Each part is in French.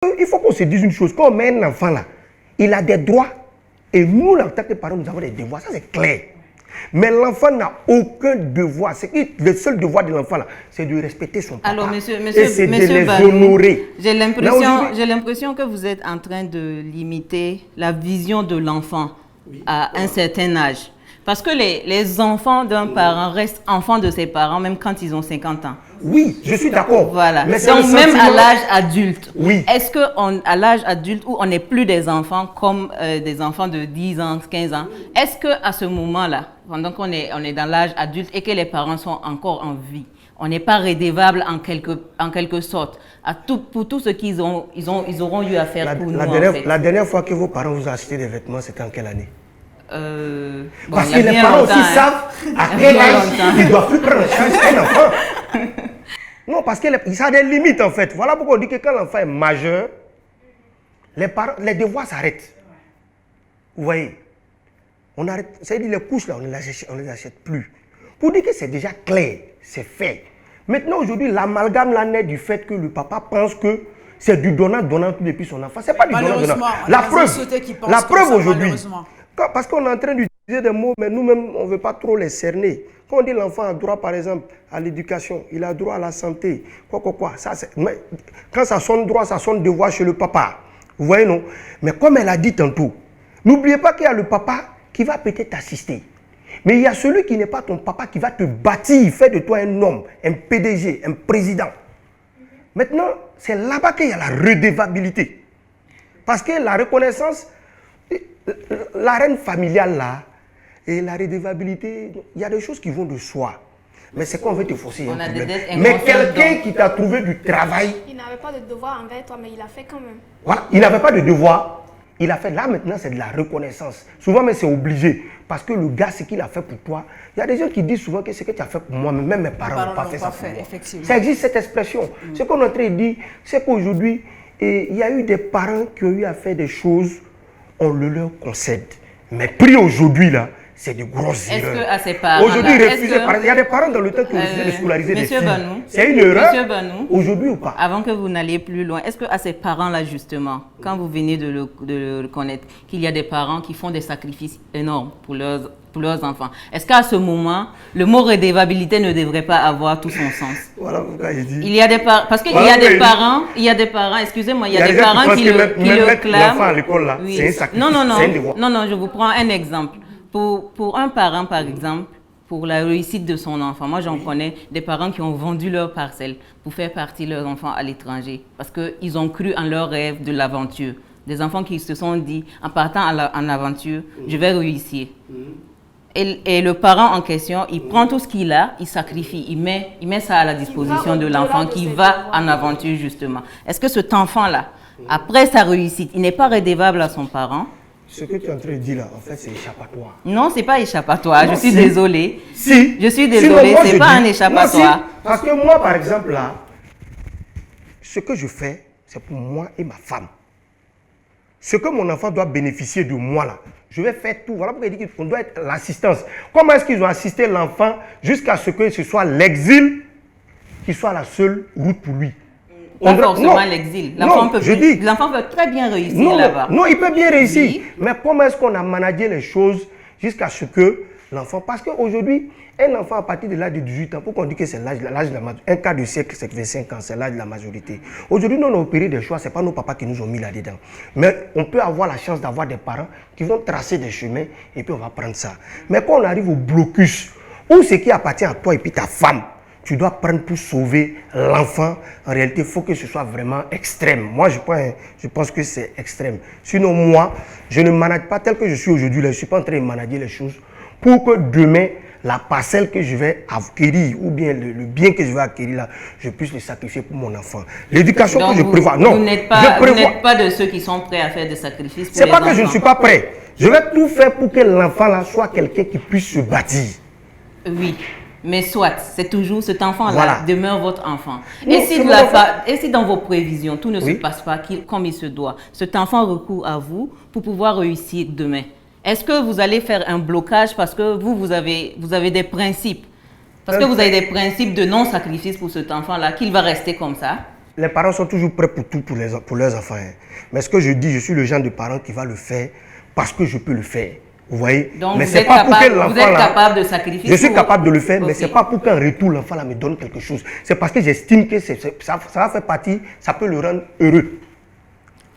Il faut qu'on se dise une chose. Quand on met un enfant là, il a des droits. Et nous, en tant que parents, nous avons des devoirs. Ça, c'est clair. Mais l'enfant n'a aucun devoir. Le seul devoir de l'enfant là, c'est de respecter son papa. Alors, monsieur et c'est de les Banou, honorer. J'ai l'impression que vous êtes en train de limiter la vision de l'enfant à un certain âge. Parce que les enfants d'un parent restent enfants de ses parents, même quand ils ont 50 ans. Oui, je suis d'accord. Voilà. Donc, même à l'âge adulte, oui. Est-ce qu'à l'âge adulte où on n'est plus des enfants comme des enfants de 10 ans, 15 ans, est-ce qu'à ce moment-là, pendant qu'on est dans l'âge adulte et que les parents sont encore en vie, on n'est pas redevable en quelque sorte pour tout ce qu'ils auront eu à faire pour nous, en fait. La dernière fois que vos parents vous ont acheté des vêtements, c'était en quelle année? Parce bon, que les parents aussi savent à quel âge ils doivent plus prendre en charge un enfant. Non, parce que ça a des limites en fait. Voilà pourquoi on dit que quand l'enfant est majeur, les devoirs s'arrêtent. Vous voyez, on arrête. C'est-à-dire les couches là, on ne les achète plus. Pour dire que c'est déjà clair, c'est fait. Maintenant aujourd'hui, l'amalgame là naît du fait que le papa pense que c'est du donnant tout depuis son enfant. C'est pas du donnant. La preuve aujourd'hui. Parce qu'on est en train d'utiliser des mots, mais nous-mêmes, on ne veut pas trop les cerner. Quand on dit l'enfant a droit, par exemple, à l'éducation, il a droit à la santé, quoi. Quand ça sonne droit, ça sonne devoir chez le papa. Vous voyez, non? Mais comme elle a dit tantôt, n'oubliez pas qu'il y a le papa qui va peut-être t'assister. Mais il y a celui qui n'est pas ton papa qui va te bâtir, faire de toi un homme, un PDG, un président. Maintenant, c'est là-bas qu'il y a la redevabilité. Parce que la reconnaissance, l'arène familiale là, et la redevabilité, il y a des choses qui vont de soi. Mais c'est qu'on veut te forcer un problème. Mais quelqu'un qui t'a trouvé du travail... Il n'avait pas de devoir envers toi, mais il a fait quand même. Voilà, il n'avait pas de devoir. Il a fait, là maintenant c'est de la reconnaissance. Souvent mais c'est obligé. Parce que le gars, ce qu'il a fait pour toi, il y a des gens qui disent souvent que ce que tu as fait pour moi, mais même mes parents n'ont pas fait ça pour moi. Ça existe cette expression. Ce qu'on est en train de dire, c'est qu'aujourd'hui, il y a eu des parents qui ont eu à faire des choses, on le leur concède. Mais pris aujourd'hui là, c'est de grosses erreurs. Est-ce qu'à ces parents aujourd'hui, il y a des parents dans le temps qui ont refusé de scolariser des filles. C'est une erreur. Monsieur Banou, aujourd'hui ou pas? Avant que vous n'alliez plus loin, est-ce qu'à ces parents-là, justement, quand vous venez de le connaître, qu'il y a des parents qui font des sacrifices énormes pour leurs enfants, est-ce qu'à ce moment, le mot redevabilité ne devrait pas avoir tout son sens? Voilà pourquoi il dit. Il y a des parents, parce qu'il y a des parents, excusez-moi, il y a des parents qui le clament. L'enfant à l'école là, c'est un sacrifice. Non, je vous prends un exemple. Pour un parent, par exemple, pour la réussite de son enfant, moi j'en connais des parents qui ont vendu leur parcelle pour faire partir leurs enfants à l'étranger parce qu'ils ont cru en leur rêve de l'aventure. Des enfants qui se sont dit, en partant en aventure, je vais réussir. Et le parent en question, il prend tout ce qu'il a, il sacrifie, il met ça à la disposition de l'enfant qui va en aventure justement. Est-ce que cet enfant-là, après sa réussite, il n'est pas redevable à son parent? Ce que tu es en train de dire là, en fait, c'est échappatoire. Non, c'est pas échappatoire. Je suis désolée. Si. Je suis désolée, c'est pas un échappatoire. Non, si. Parce que moi, par exemple, là, ce que je fais, c'est pour moi et ma femme. Ce que mon enfant doit bénéficier de moi, là, je vais faire tout. Voilà pourquoi il dit qu'on doit être l'assistance. Comment est-ce qu'ils ont assisté l'enfant jusqu'à ce que ce soit l'exil qui soit la seule route pour lui? Pas forcément l'exil. L'enfant peut très bien réussir là-bas. Non, il peut bien réussir. Oui. Mais comment est-ce qu'on a managé les choses jusqu'à ce que l'enfant... Parce qu'aujourd'hui, un enfant à partir de l'âge de 18 ans, pour qu'on dise que c'est l'âge de la majorité, un quart de siècle, c'est 25 ans, c'est l'âge de la majorité. Aujourd'hui, nous, on a opéré des choix, ce n'est pas nos papas qui nous ont mis là-dedans. Mais on peut avoir la chance d'avoir des parents qui vont tracer des chemins et puis on va prendre ça. Mais quand on arrive au blocus, où ce qui appartient à toi et puis ta femme, tu dois prendre pour sauver l'enfant. En réalité, il faut que ce soit vraiment extrême. Moi, je pense que c'est extrême. Sinon, moi, je ne manage pas tel que je suis aujourd'hui. Je ne suis pas en train de manager les choses pour que demain, la parcelle que je vais acquérir ou bien le bien que je vais acquérir là, je puisse le sacrifier pour mon enfant. L'éducation que je prévois. Non, vous n'êtes pas de ceux qui sont prêts à faire des sacrifices pour les enfants. C'est pas que je ne suis pas prêt. Je vais tout faire pour que l'enfant là soit quelqu'un qui puisse se bâtir. Oui. Mais soit, c'est toujours cet enfant-là demeure votre enfant. Non, et si dans vos prévisions, tout ne se passe pas comme il se doit, cet enfant recourt à vous pour pouvoir réussir demain. Est-ce que vous allez faire un blocage parce que vous avez des principes? Parce que vous avez des principes de non-sacrifice pour cet enfant-là, qu'il va rester comme ça? les parents sont toujours prêts pour tout pour leurs enfants. Hein. Mais ce que je dis, je suis le genre de parent qui va le faire parce que je peux le faire. Vous voyez? Donc mais vous c'est êtes, pas pour que vous êtes capable de sacrifier. Je suis capable de le faire, mais Ok. c'est pas pour qu'en retour l'enfant là me donne quelque chose. C'est parce que j'estime que ça va faire partie, ça peut le rendre heureux.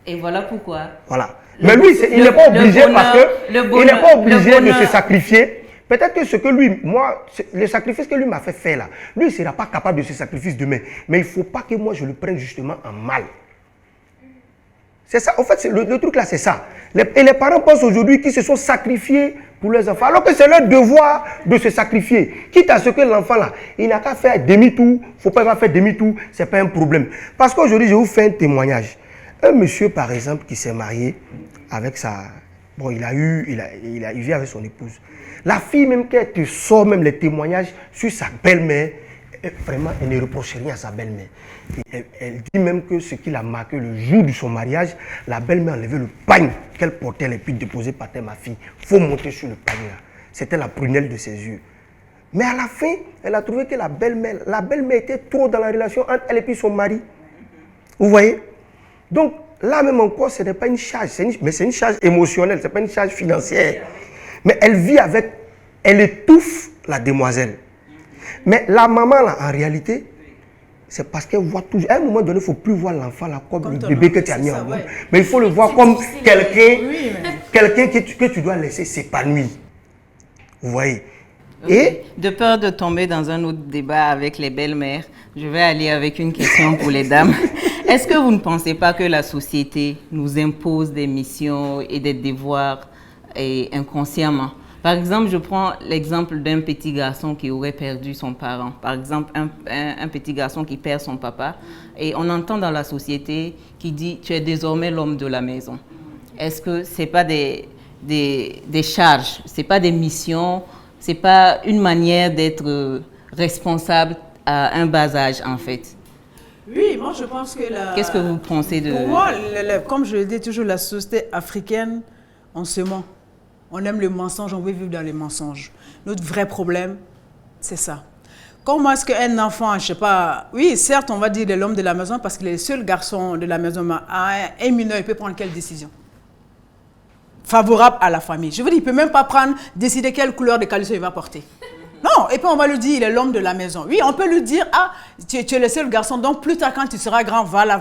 Et voilà pourquoi. Voilà. Mais lui, il n'est pas obligé parce que il n'est pas obligé de se sacrifier. Peut-être que ce que lui, moi, le sacrifice que lui m'a fait faire là, lui, il ne sera pas capable de ce sacrifice demain. Mais il ne faut pas que moi, je le prenne justement en mal. C'est ça, en fait, le truc là, c'est ça. Et les parents pensent aujourd'hui qu'ils se sont sacrifiés pour leurs enfants, alors que c'est leur devoir de se sacrifier. Quitte à ce que l'enfant là, il n'a qu'à faire demi-tour, il ne faut pas faire demi-tour, ce n'est pas un problème. Parce qu'aujourd'hui, je vous fais un témoignage. Un monsieur, par exemple, qui s'est marié avec sa... Bon, il vit avec son épouse. La fille même, qui te sort même les témoignages sur sa belle-mère, vraiment, elle ne reproche rien à sa belle-mère. Elle dit même que ce qui l'a marqué le jour de son mariage, la belle-mère a enlevé le pagne qu'elle portait, et puis déposé par terre, ma fille. Il faut monter sur le pagne là. C'était la prunelle de ses yeux. Mais à la fin, elle a trouvé que la belle-mère était trop dans la relation entre elle et puis son mari. Vous voyez? Donc, là même encore, ce n'est pas une charge, mais c'est une charge émotionnelle, ce n'est pas une charge financière. Mais elle vit avec, elle étouffe la demoiselle. Mais la maman, là, en réalité, c'est parce qu'elle voit toujours. À un moment donné, il ne faut plus voir l'enfant là comme le bébé que tu as mis en monde. Mais il faut le voir comme quelqu'un que tu dois laisser s'épanouir. Vous voyez? Okay. Et de peur de tomber dans un autre débat avec les belles-mères, je vais aller avec une question pour les dames. Est-ce que vous ne pensez pas que la société nous impose des missions et des devoirs inconsciemment? Par exemple, je prends l'exemple d'un petit garçon qui aurait perdu son parent. Par exemple, un petit garçon qui perd son papa. Et on entend dans la société qui dit « tu es désormais l'homme de la maison ». Est-ce que ce n'est pas des charges, ce n'est pas des missions, ce n'est pas une manière d'être responsable à un bas âge en fait? Oui, moi je pense que Qu'est-ce que vous pensez de... Pour moi, comme je le dis toujours, la société africaine, on se ment. On aime le mensonge, on veut vivre dans les mensonges. Notre vrai problème, c'est ça. Comment est-ce qu'un enfant, je ne sais pas, oui, certes, on va dire de l'homme de la maison parce qu'il est le seul garçon de la maison, mais un mineur, il peut prendre quelle décision? Favorable à la famille. Je veux dire, il ne peut même pas décider quelle couleur de caleçon il va porter. Non, et puis on va lui dire, il est l'homme de la maison. Oui, on peut lui dire, ah, tu es le seul garçon, donc plus tard quand tu seras grand, voilà.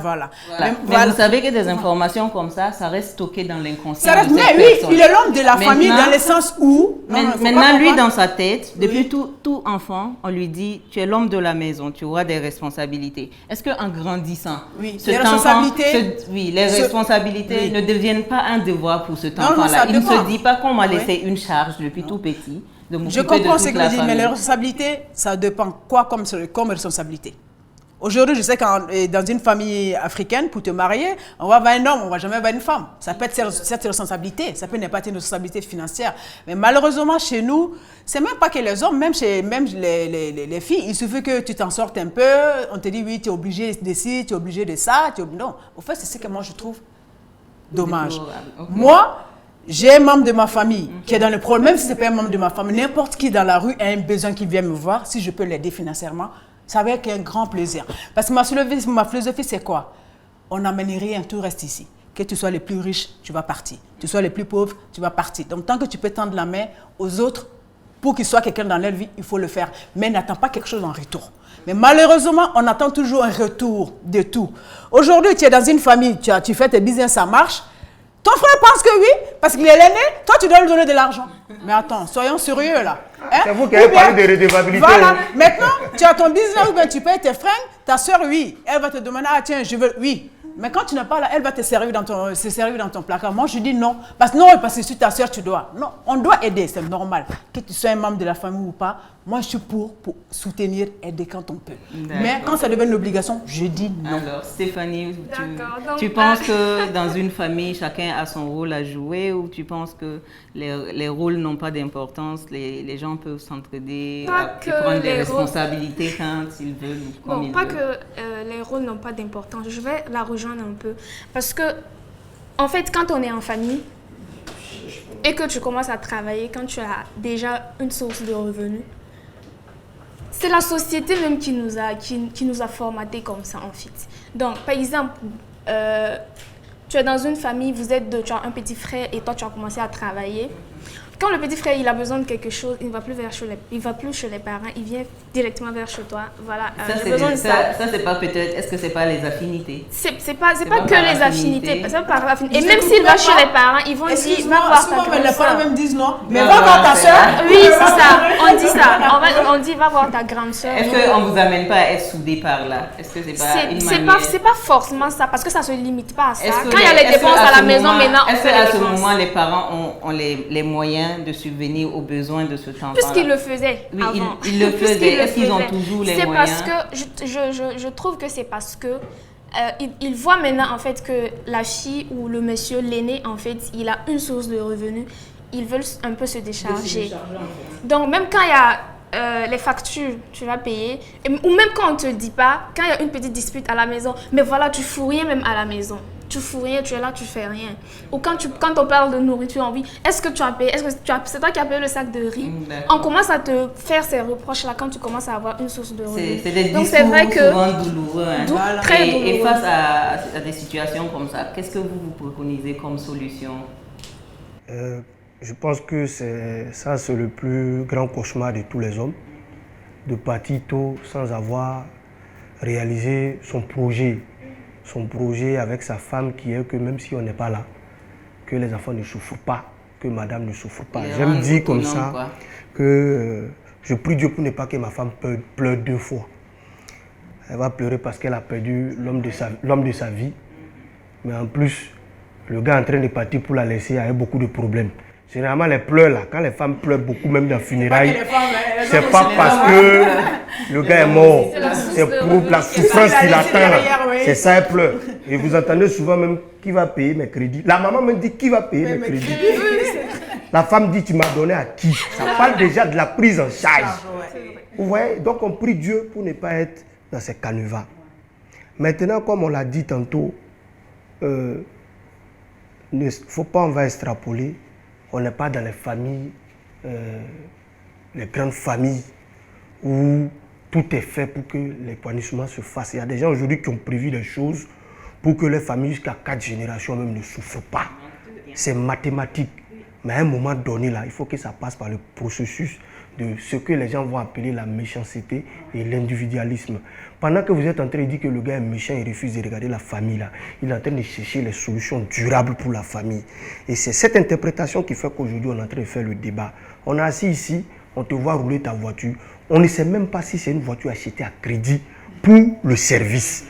Mais vous savez que des informations comme ça reste stocké dans l'inconscient. Mais oui, il est l'homme de la famille dans le sens où... Maintenant, lui, dans sa tête, depuis tout enfant, on lui dit, tu es l'homme de la maison, tu auras des responsabilités. Est-ce qu'en grandissant, les responsabilités ne deviennent pas un devoir pour cet enfant-là? Il ne se dit pas qu'on m'a laissé une charge depuis tout petit. Je comprends ce que vous dites, mais les responsabilités, ça dépend quoi comme responsabilité. Aujourd'hui, je sais que dans une famille africaine, pour te marier, on va avoir un homme, on ne va jamais avoir une femme. Ça peut être cette responsabilité, ça peut ne pas être une responsabilité financière. Mais malheureusement, chez nous, c'est même pas que les hommes, même les filles, il suffit que tu t'en sortes un peu, on te dit oui, tu es obligé de ci, tu es obligé de ça. Non, au fait, c'est ce que moi je trouve dommage. Okay. Moi, j'ai un membre de ma famille qui est dans le problème, même si ce n'est pas un membre de ma famille, n'importe qui dans la rue a un besoin qui vient me voir, si je peux l'aider financièrement, ça va être un grand plaisir. Parce que ma philosophie, c'est quoi? On n'amène rien, tout reste ici. Que tu sois le plus riche, tu vas partir. Que tu sois le plus pauvre, tu vas partir. Donc tant que tu peux tendre la main aux autres, pour qu'ils soient quelqu'un dans leur vie, il faut le faire. Mais n'attends pas quelque chose en retour. Mais malheureusement, on attend toujours un retour de tout. Aujourd'hui, tu es dans une famille, tu fais tes business, ça marche. Ton frère pense que oui, parce qu'il est l'aîné, toi tu dois lui donner de l'argent. Mais attends, soyons sérieux là. Hein? C'est vous qui avez parlé de redevabilité. Voilà, maintenant, tu as ton business ou bien tu payes tes fringues, ta soeur, oui, elle va te demander, ah tiens, je veux, oui. Mais quand tu n'es pas là, elle va te servir dans ton placard. Moi, je dis non. Parce que si ta soeur, tu dois. Non, on doit aider, c'est normal. Que tu sois un membre de la famille ou pas, moi, je suis pour soutenir, aider quand on peut. Mais quand ça devient une obligation, je dis non. Alors, Stéphanie, tu penses que dans une famille, chacun a son rôle à jouer ou tu penses que les rôles n'ont pas d'importance, les gens peuvent s'entraider et prendre des responsabilités quand ils veulent ou comme ils veulent? Pas que les rôles n'ont pas d'importance. Je vais la rejoindre un peu. Parce que, en fait, quand on est en famille et que tu commences à travailler, quand tu as déjà une source de revenus, C'est la société même qui nous a formaté comme ça, en fait. Donc, par exemple, tu es dans une famille, vous êtes deux, tu as un petit frère et toi, tu as commencé à travailler. Quand le petit frère il a besoin de quelque chose, il ne va plus chez les parents, il vient directement vers chez toi. Voilà, j'ai besoin de ça. Ça c'est pas peut-être, est-ce que c'est pas les affinités? C'est pas que les affinités. Et même s'il va chez les parents, ils vont dire, va voir ta grande les soeur. parents même disent non, mais va voir ta soeur. Oui, c'est ça, on dit ça. On dit, va voir ta grande soeur. Est-ce qu'on ne vous amène pas à être soudés par là? Est-ce que c'est pas une manière? C'est pas forcément ça, parce que ça ne se limite pas à ça. Quand il y a est-ce les dépenses à la maison, maintenant, est-ce qu'à ce moment, les parents ont les moyens de subvenir aux besoins de cet enfant? Puisqu'ils le faisaient Oui, avant. ils le faisaient. Est-ce qu'ils ont toujours les moyens? C'est parce que, je trouve que c'est parce que ils voient maintenant en fait que la fille ou le monsieur, l'aîné, en fait, il a une source de revenus. Ils veulent un peu se décharger. Donc même quand il y a les factures, tu vas payer, ou même quand on ne te dit pas, quand il y a une petite dispute à la maison, mais voilà, tu fous rien même à la maison. Tu fous rien, tu es là, tu fais rien. Ou quand on parle de nourriture, on dit, est-ce que tu as payé, c'est toi qui as payé le sac de riz? On commence à te faire ces reproches-là quand tu commences à avoir une source de revenus. C'est des Donc discours c'est vrai que souvent douloureux. Hein. Très douloureux. Et face à des situations comme ça, qu'est-ce que vous préconisez comme solution? Je pense que c'est le plus grand cauchemar de tous les hommes, de partir tôt sans avoir réalisé son projet avec sa femme, qui est que même si on n'est pas là, que les enfants ne souffrent pas, que madame ne souffre pas. J'aime dire comme ça que je prie Dieu pour ne pas que ma femme pleure 2 fois. Elle va pleurer parce qu'elle a perdu l'homme de sa vie, mais en plus, le gars en train de partir pour la laisser a beaucoup de problèmes. Généralement, les pleurs là, quand les femmes pleurent beaucoup, même dans les funérailles, c'est pas parce que le gars est mort, c'est pour la souffrance qu'il attend là. C'est ça, elle pleure. Et vous entendez souvent même qui va payer mes crédits. La maman me dit qui va payer mes crédits. La femme dit tu m'as donné à qui? Ça parle déjà de la prise en charge. Vous voyez, donc on prie Dieu pour ne pas être dans ces canevas. Maintenant, comme on l'a dit tantôt, il ne faut pas, on va extrapoler. On n'est pas dans les familles, les grandes familles où tout est fait pour que l'épanouissement se fasse. Il y a des gens aujourd'hui qui ont prévu des choses pour que les familles jusqu'à 4 générations même ne souffrent pas. C'est mathématique. Mais à un moment donné, là, il faut que ça passe par le processus de ce que les gens vont appeler la méchanceté et l'individualisme. Pendant que vous êtes en train de dire que le gars est méchant et refuse de regarder la famille, là, il est en train de chercher les solutions durables pour la famille. Et c'est cette interprétation qui fait qu'aujourd'hui, on est en train de faire le débat. On est assis ici, on te voit rouler ta voiture. On ne sait même pas si c'est une voiture achetée à crédit pour le service.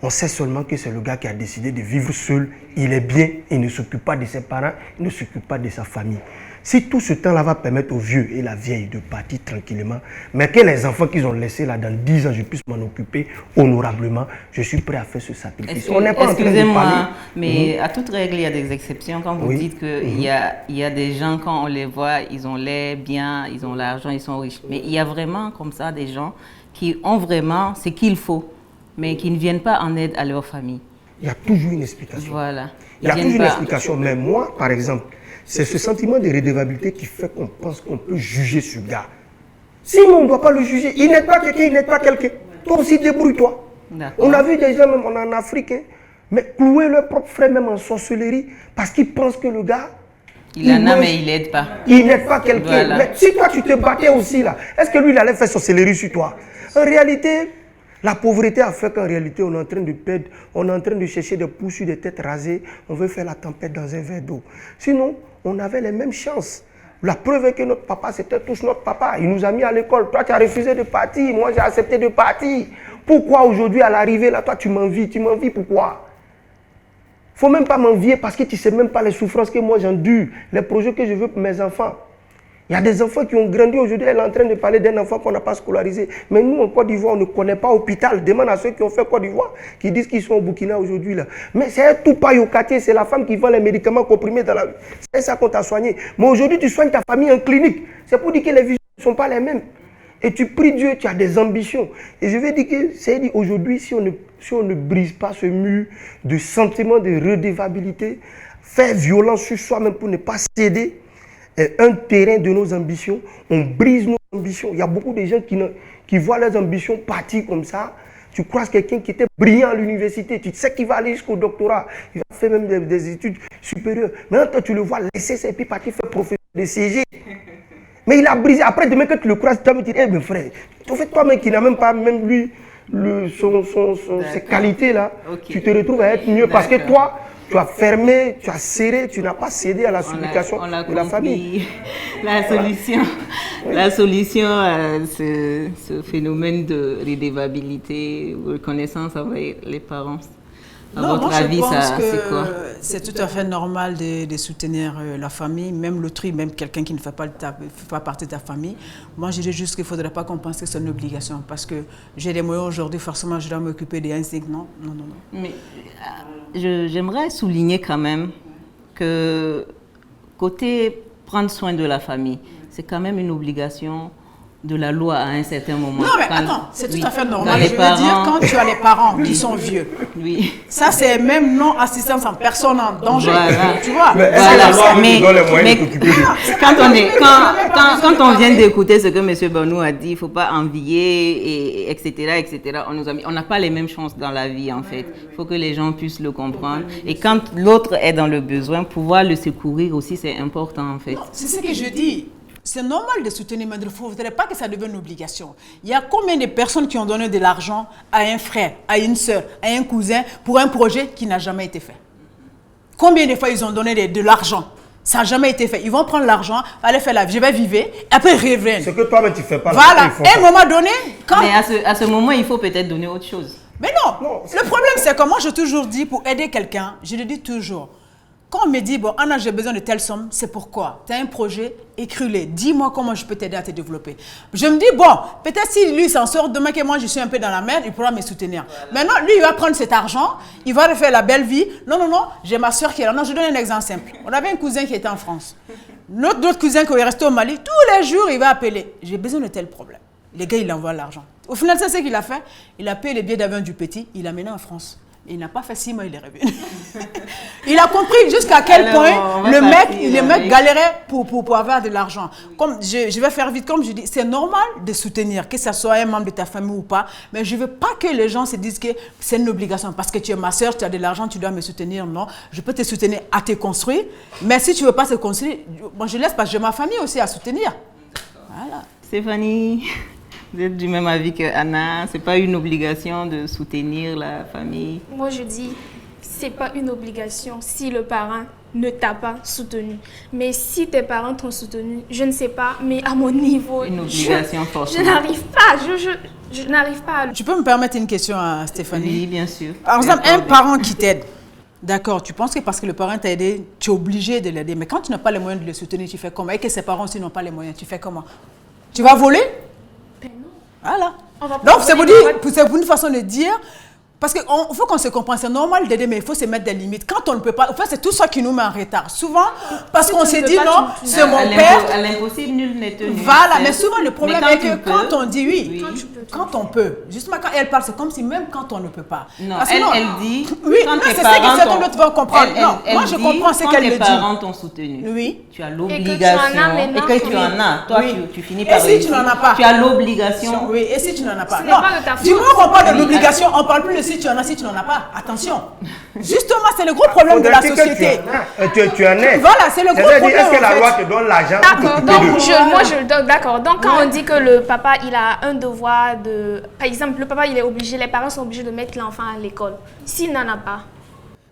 On sait seulement que c'est le gars qui a décidé de vivre seul. Il est bien, il ne s'occupe pas de ses parents, il ne s'occupe pas de sa famille. Si tout ce temps-là va permettre aux vieux et la vieille de partir tranquillement, mais que les enfants qu'ils ont laissés là dans 10 ans, je puisse m'en occuper honorablement, je suis prêt à faire ce sacrifice. On n'est pas en train de parler. Mais à toute règle, il y a des exceptions. Quand vous dites qu'il y a des gens, quand on les voit, ils ont l'air bien, ils ont l'argent, ils sont riches. Mais il y a vraiment comme ça des gens qui ont vraiment ce qu'il faut, mais qui ne viennent pas en aide à leur famille. Il y a toujours une explication. Voilà. Il y a toujours une explication. Mais moi, par exemple, c'est ce sentiment de redevabilité qui fait qu'on pense qu'on peut juger ce gars. Si on ne doit pas le juger, il n'est pas quelqu'un, il n'est pas quelqu'un. Toi aussi, débrouille-toi. On a vu des gens, même en Afrique, hein, mais clouer leur propre frère même en sorcellerie parce qu'ils pensent que le gars... Il en a, mais il n'aide pas. Il n'aide pas quelqu'un. Voilà. Mais si toi, tu te battais aussi, là, est-ce que lui, il allait faire sorcellerie sur toi? En réalité... La pauvreté a fait qu'en réalité, on est en train de perdre, on est en train de chercher des poux sur des têtes rasées, on veut faire la tempête dans un verre d'eau. Sinon, on avait les mêmes chances. La preuve est que notre papa, c'était tous notre papa. Il nous a mis à l'école. Toi, tu as refusé de partir. Moi, j'ai accepté de partir. Pourquoi aujourd'hui, à l'arrivée, là, toi, tu m'envies? Tu m'envies pourquoi? Il ne faut même pas m'envier parce que tu ne sais même pas les souffrances que moi j'endure, les projets que je veux pour mes enfants. Il y a des enfants qui ont grandi aujourd'hui, elle est en train de parler d'un enfant qu'on n'a pas scolarisé. Mais nous, en Côte d'Ivoire, on ne connaît pas hôpital. Demande à ceux qui ont fait Côte d'Ivoire, qui disent qu'ils sont au Burkina aujourd'hui. Mais c'est tout pas au quartier, c'est la femme qui vend les médicaments comprimés dans la rue. C'est ça qu'on t'a soigné. Mais aujourd'hui, tu soignes ta famille en clinique. C'est pour dire que les visions ne sont pas les mêmes. Et tu pries Dieu, tu as des ambitions. Et je vais dire que c'est aujourd'hui, si on ne brise pas ce mur de sentiment de redevabilité, faire violence sur soi-même pour ne pas céder un terrain de nos ambitions, on brise nos ambitions. Il y a beaucoup de gens qui voient leurs ambitions partir comme ça. Tu croises quelqu'un qui était brillant à l'université, tu sais qu'il va aller jusqu'au doctorat, il va faire même des études supérieures. Maintenant, toi, tu le vois laisser ses pieds partir faire professeur de CG. Mais il a brisé. Après, demain, quand tu le croises, tu vas me dire, mon frère, en fait, toi-même qui n'a même pas, même lui, ses qualités-là, tu te retrouves à être mieux parce que toi, tu as fermé, tu as serré, tu n'as pas cédé à la supplication de la famille. La solution à ce phénomène de redevabilité, reconnaissance avec les parents. À votre avis, c'est quoi? C'est tout à fait normal de soutenir la famille, même l'autrui, même quelqu'un qui ne fait pas partie de ta famille. Moi, je dis juste qu'il ne faudrait pas qu'on pense que c'est une obligation. Parce que j'ai des moyens aujourd'hui, forcément, je dois m'occuper des insignes. Non. Mais j'aimerais souligner quand même que côté prendre soin de la famille, c'est quand même une obligation de la loi à un certain moment. Non, mais attends, c'est tout à fait normal. Je veux dire, quand tu as les parents qui sont vieux, ça c'est même non-assistance en personne en danger. Voilà. Tu vois? Mais quand on vient d'écouter ce que M. Banou a dit, il ne faut pas envier, etc. On n'a pas les mêmes chances dans la vie, en fait. Il faut que les gens puissent le comprendre. Et quand l'autre est dans le besoin, pouvoir le secourir aussi, c'est important, en fait. C'est ce que je dis. C'est normal de soutenir, mais il ne faudrait pas que ça devienne une obligation. Il y a combien de personnes qui ont donné de l'argent à un frère, à une soeur, à un cousin pour un projet qui n'a jamais été fait? Combien de fois ils ont donné de l'argent? Ça n'a jamais été fait. Ils vont prendre l'argent, aller faire la vie, je vais vivre, et après ils reviennent. C'est que toi-même tu ne fais pas. Voilà, à un moment donné, quand... Mais à ce moment, il faut peut-être donner autre chose. Mais non. Le problème c'est que moi j'ai toujours dit, pour aider quelqu'un, je le dis toujours, quand on me dit, bon, Anna, j'ai besoin de telle somme, c'est pourquoi? Tu as un projet, écris-le. Dis-moi comment je peux t'aider à te développer. Je me dis, bon, peut-être si lui s'en sort demain que moi je suis un peu dans la merde, il pourra me soutenir. Voilà. Maintenant, lui, il va prendre cet argent, il va refaire la belle vie. Non, j'ai ma soeur qui est là. Non, je donne un exemple simple. On avait un cousin qui était en France. Notre cousin qui est resté au Mali, tous les jours, il va appeler. J'ai besoin de tel problème. Le gars, il envoie l'argent. Au final, c'est ce qu'il a fait. Il a payé les billets d'avion du petit, il l'a mené en France. Il n'a pas fait 6 mois, il est revenu. Il a compris jusqu'à quel point le mec galérait pour avoir de l'argent. Comme je vais faire vite, comme je dis, c'est normal de soutenir, que ce soit un membre de ta famille ou pas, mais je ne veux pas que les gens se disent que c'est une obligation. Parce que tu es ma soeur, tu as de l'argent, tu dois me soutenir. Non, je peux te soutenir à te construire, mais si tu ne veux pas te construire, moi je laisse parce que j'ai ma famille aussi à soutenir. Voilà. Stéphanie, vous êtes du même avis que Anna, c'est pas une obligation de soutenir la famille? Moi, je dis, c'est pas une obligation si le parent ne t'a pas soutenu. Mais si tes parents t'ont soutenu, je ne sais pas, mais à mon niveau, une obligation forcément. Je n'arrive pas, je n'arrive pas. Tu peux me permettre une question à Stéphanie? Oui, bien sûr. Par exemple, un parent qui t'aide, d'accord, tu penses que parce que le parent t'a aidé, tu es obligé de l'aider. Mais quand tu n'as pas les moyens de le soutenir, tu fais comment? Et que ses parents aussi n'ont pas les moyens, tu fais comment? Tu vas voler? Voilà. Donc, c'est pour une façon de dire, parce qu'il faut qu'on se comprenne, c'est normal d'aider, mais il faut se mettre des limites. Quand on ne peut pas, en fait, c'est tout ça qui nous met en retard. Souvent, parce qu'on s'est dit, non, c'est mon père. À l'impossible, nul n'est tenu. Voilà, mais souvent, le problème est que quand on dit oui, quand on peut, justement, quand elle parle, c'est comme si même quand on ne peut pas. Non, elle dit, oui, c'est ça que certains d'autres vont comprendre. Non, moi, je comprends ce qu'elle me dit. Quand tes parents t'ont soutenu, oui, tu as l'obligation, et que tu en as, toi, tu finis par réussir. Et si tu n'en as pas? Tu as l'obligation. Oui, et si tu n'en as pas? Non, du moment qu'on parle de l'obligation, on ne parle plus de si tu en as, si tu n'en as pas. Attention. Justement, c'est le gros problème de la société. Tu en es. Voilà, c'est le gros problème. Est-ce que la loi te donne l'argent? D'accord, donc d'accord. Donc quand on dit que le papa, il a un devoir de... Par exemple, le papa, il est obligé, les parents sont obligés de mettre l'enfant à l'école. S'il n'en a pas.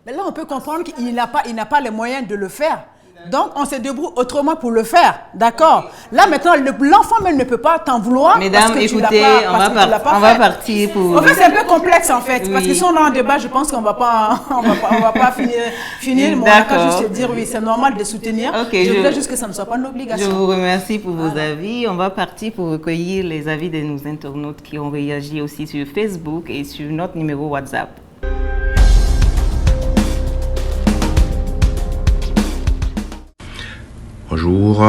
Mais là, on peut comprendre qu'il n'a pas les moyens de le faire. Donc, on se débrouille autrement pour le faire. D'accord. Là, maintenant, l'enfant même ne peut pas t'en vouloir. Mesdames, écoutez, on va partir pour... En fait, c'est un peu complexe, en fait. Oui. Parce que si on a un débat, je pense qu'on ne va pas finir. On va juste dire, oui, c'est normal de soutenir. Okay, je voulais juste que ça ne soit pas une obligation. Je vous remercie pour vos avis. On va partir pour recueillir les avis de nos internautes qui ont réagi aussi sur Facebook et sur notre numéro WhatsApp. Bonjour.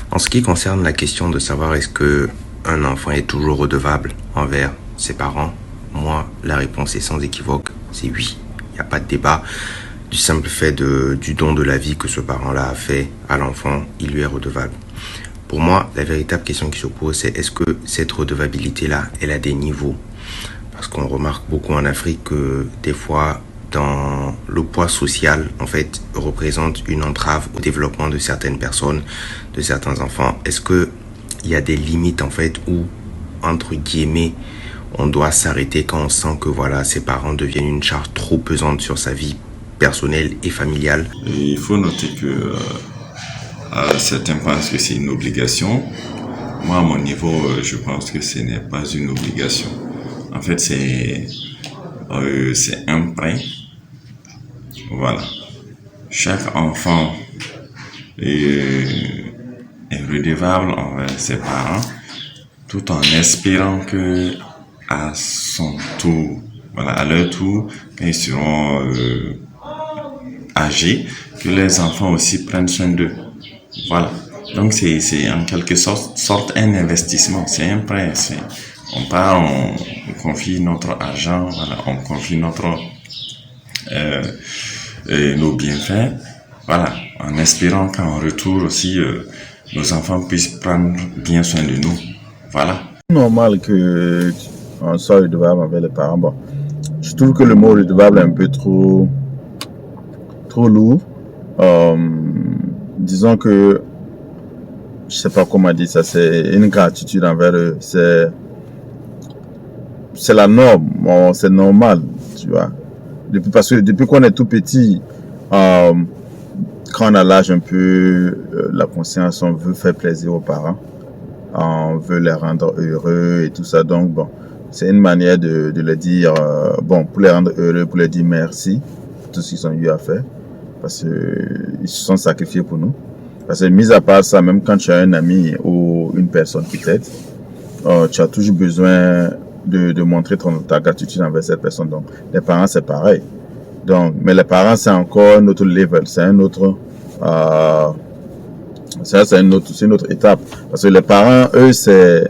En ce qui concerne la question de savoir est-ce qu'un enfant est toujours redevable envers ses parents, moi, la réponse est sans équivoque, c'est oui. Il n'y a pas de débat. Du simple fait du don de la vie que ce parent-là a fait à l'enfant, il lui est redevable. Pour moi, la véritable question qui se pose, c'est est-ce que cette redevabilité-là, elle a des niveaux? Parce qu'on remarque beaucoup en Afrique que des fois, le poids social, en fait, représente une entrave au développement de certaines personnes, de certains enfants. Est-ce que il y a des limites, en fait, où, entre guillemets, on doit s'arrêter quand on sent que, voilà, ses parents deviennent une charge trop pesante sur sa vie personnelle et familiale? Et il faut noter que certains pensent que c'est une obligation. Moi, à mon niveau, je pense que ce n'est pas une obligation. En fait, c'est un prêt. Voilà. Chaque enfant est redevable envers ses parents, tout en espérant que à son tour, voilà, à leur tour, quand ils seront âgés, que les enfants aussi prennent soin d'eux. Voilà. Donc c'est en quelque sorte un investissement, c'est un prêt. On part, on confie notre argent, voilà, on confie nos bienfaits, voilà, en espérant qu'en retour aussi nos enfants puissent prendre bien soin de nous. Voilà. C'est normal qu'on soit redevable avec les parents. Bon, je trouve que le mot redevable est un peu trop lourd. Disons que, je sais pas comment dire ça, c'est une gratitude envers eux. C'est la norme, bon, c'est normal, tu vois. Parce que depuis qu'on est tout petit, quand on a l'âge un peu, la conscience, on veut faire plaisir aux parents, on veut les rendre heureux et tout ça. Donc bon, c'est une manière de leur dire, bon, pour les rendre heureux, pour leur dire merci pour tout ce qu'ils ont eu à faire, parce qu'ils se sont sacrifiés pour nous. Parce que mis à part ça, même quand tu as un ami ou une personne qui t'aide, tu as toujours besoin de montrer ta gratitude envers cette personne. Donc, les parents, c'est pareil. Donc, mais les parents, c'est encore un autre level, c'est un autre, c'est une autre étape. Parce que les parents, eux, c'est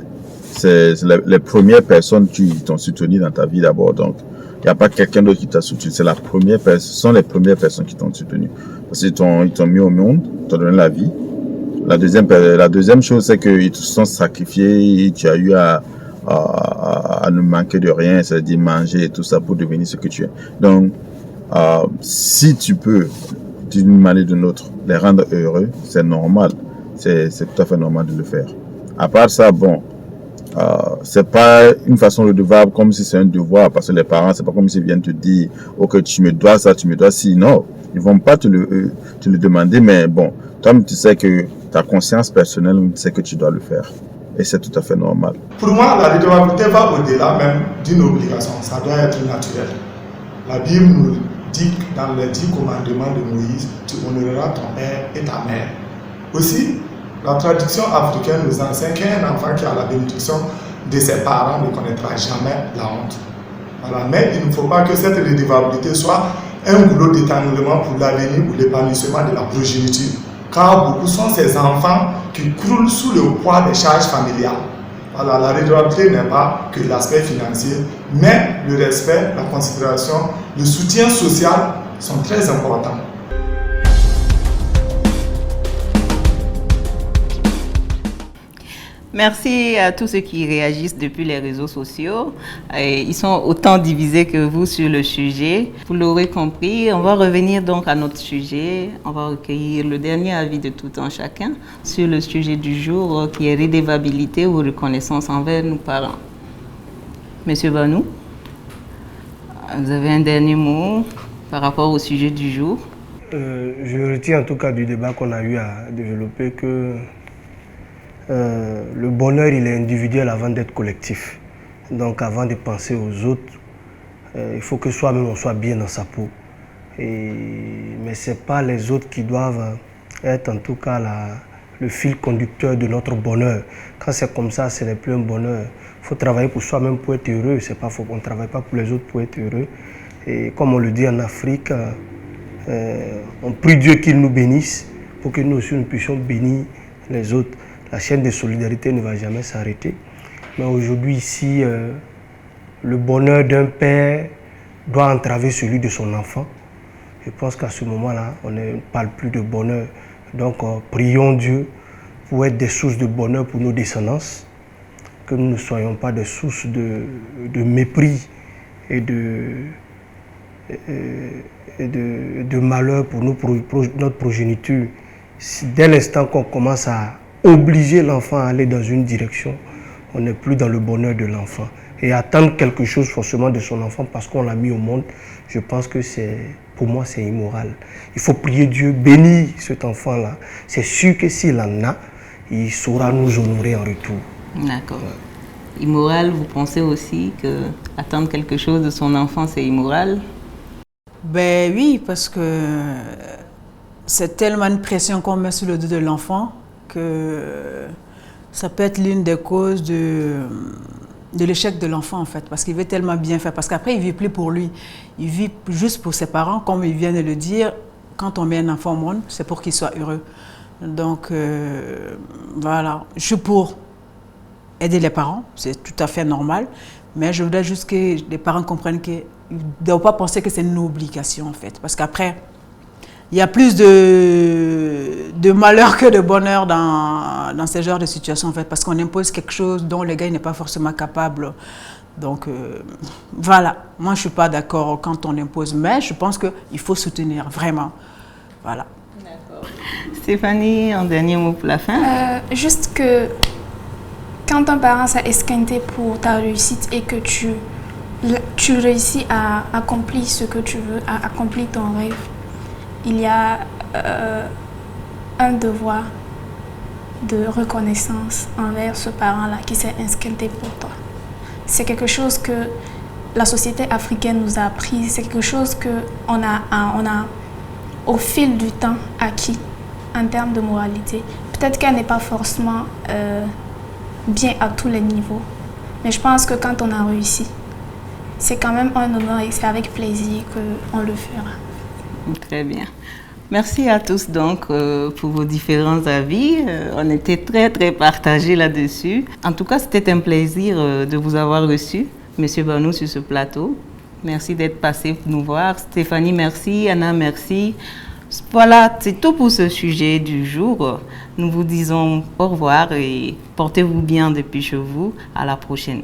les premières personnes qui t'ont soutenu dans ta vie d'abord. Donc, il n'y a pas quelqu'un d'autre qui t'a soutenu. C'est ce sont les premières personnes qui t'ont soutenu. Parce qu'ils t'ont mis au monde, t'ont donné la vie. La deuxième chose, c'est qu'ils te sont sacrifiés et tu as eu à ne manquer de rien, c'est-à-dire manger et tout ça pour devenir ce que tu es. Donc, si tu peux, d'une manière ou d'une autre, les rendre heureux, c'est normal. C'est tout à fait normal de le faire. À part ça, bon, c'est pas une façon redevable comme si c'est un devoir, parce que les parents, c'est pas comme s'ils viennent te dire, ok, tu me dois ça, tu me dois ci. Non, ils vont pas te le demander, mais bon, toi, tu sais que ta conscience personnelle, tu sais que tu dois le faire. Et c'est tout à fait normal. Pour moi, la redevabilité va au-delà même d'une obligation. Ça doit être naturel. La Bible nous dit dans les 10 commandements de Moïse, tu honoreras ton père et ta mère. Aussi, la tradition africaine nous enseigne qu'un enfant qui a la bénédiction de ses parents ne connaîtra jamais la honte. Voilà. Mais il ne faut pas que cette redevabilité soit un goulot d'éternellement pour l'avenir ou l'épanouissement de la progéniture. Car beaucoup sont ces enfants qui croulent sous le poids des charges familiales. Voilà, la redevabilité n'est pas que l'aspect financier, mais le respect, la considération, le soutien social sont très importants. Merci à tous ceux qui réagissent depuis les réseaux sociaux. Ils sont autant divisés que vous sur le sujet. Vous l'aurez compris, on va revenir donc à notre sujet. On va recueillir le dernier avis de tout un chacun sur le sujet du jour qui est redevabilité ou reconnaissance envers nos parents. Monsieur Banou, vous avez un dernier mot par rapport au sujet du jour? Je retiens en tout cas du débat qu'on a eu à développer que le bonheur, il est individuel avant d'être collectif. Donc avant de penser aux autres, il faut que soi-même on soit bien dans sa peau. Mais ce n'est pas les autres qui doivent être en tout cas le fil conducteur de notre bonheur. Quand c'est comme ça, ce n'est plus un bonheur. Il faut travailler pour soi-même pour être heureux. C'est pas faux. On ne travaille pas pour les autres pour être heureux. Et comme on le dit en Afrique, on prie Dieu qu'il nous bénisse pour que nous aussi nous puissions bénir les autres. La chaîne de solidarité ne va jamais s'arrêter. Mais aujourd'hui, ici, le bonheur d'un père doit entraver celui de son enfant. Je pense qu'à ce moment-là, on ne parle plus de bonheur. Donc, prions Dieu pour être des sources de bonheur pour nos descendances, que nous ne soyons pas des sources de mépris et de malheur pour notre progéniture. Dès l'instant qu'on commence à obliger l'enfant à aller dans une direction, on n'est plus dans le bonheur de l'enfant. Et attendre quelque chose forcément de son enfant parce qu'on l'a mis au monde, je pense que pour moi, c'est immoral. Il faut prier Dieu, bénir cet enfant-là. C'est sûr que s'il en a, il saura nous honorer en retour. D'accord. Immoral, vous pensez aussi que attendre quelque chose de son enfant, c'est immoral? Ben oui, parce que c'est tellement une pression qu'on met sur le dos de l'enfant que ça peut être l'une des causes de l'échec de l'enfant, en fait, parce qu'il veut tellement bien faire, parce qu'après, il ne vit plus pour lui, il vit juste pour ses parents, comme il vient de le dire. Quand on met un enfant au monde, c'est pour qu'il soit heureux. Donc, voilà, je suis pour aider les parents, c'est tout à fait normal, mais je voudrais juste que les parents comprennent qu'ils ne doivent pas penser que c'est une obligation, en fait, parce qu'après, il y a plus de malheur que de bonheur dans ce genre de situation, en fait, parce qu'on impose quelque chose dont le gars n'est pas forcément capable. Donc, voilà. Moi, je ne suis pas d'accord quand on impose, mais je pense qu'il faut soutenir, vraiment. Voilà. D'accord. Stéphanie, un dernier mot pour la fin? Juste que quand un parent s'est esquinté pour ta réussite et que tu réussis à accomplir ce que tu veux, à accomplir ton rêve, il y a un devoir de reconnaissance envers ce parent-là qui s'est esquinté pour toi. C'est quelque chose que la société africaine nous a appris, c'est quelque chose qu'on a au fil du temps acquis en termes de moralité. Peut-être qu'elle n'est pas forcément bien à tous les niveaux, mais je pense que quand on a réussi, c'est quand même un honneur et c'est avec plaisir qu'on le fera. Très bien. Merci à tous donc pour vos différents avis. On était très très partagés là-dessus. En tout cas, c'était un plaisir de vous avoir reçu, Monsieur Banou, sur ce plateau. Merci d'être passé pour nous voir. Stéphanie, merci. Anna, merci. Voilà, c'est tout pour ce sujet du jour. Nous vous disons au revoir et portez-vous bien depuis chez vous. À la prochaine.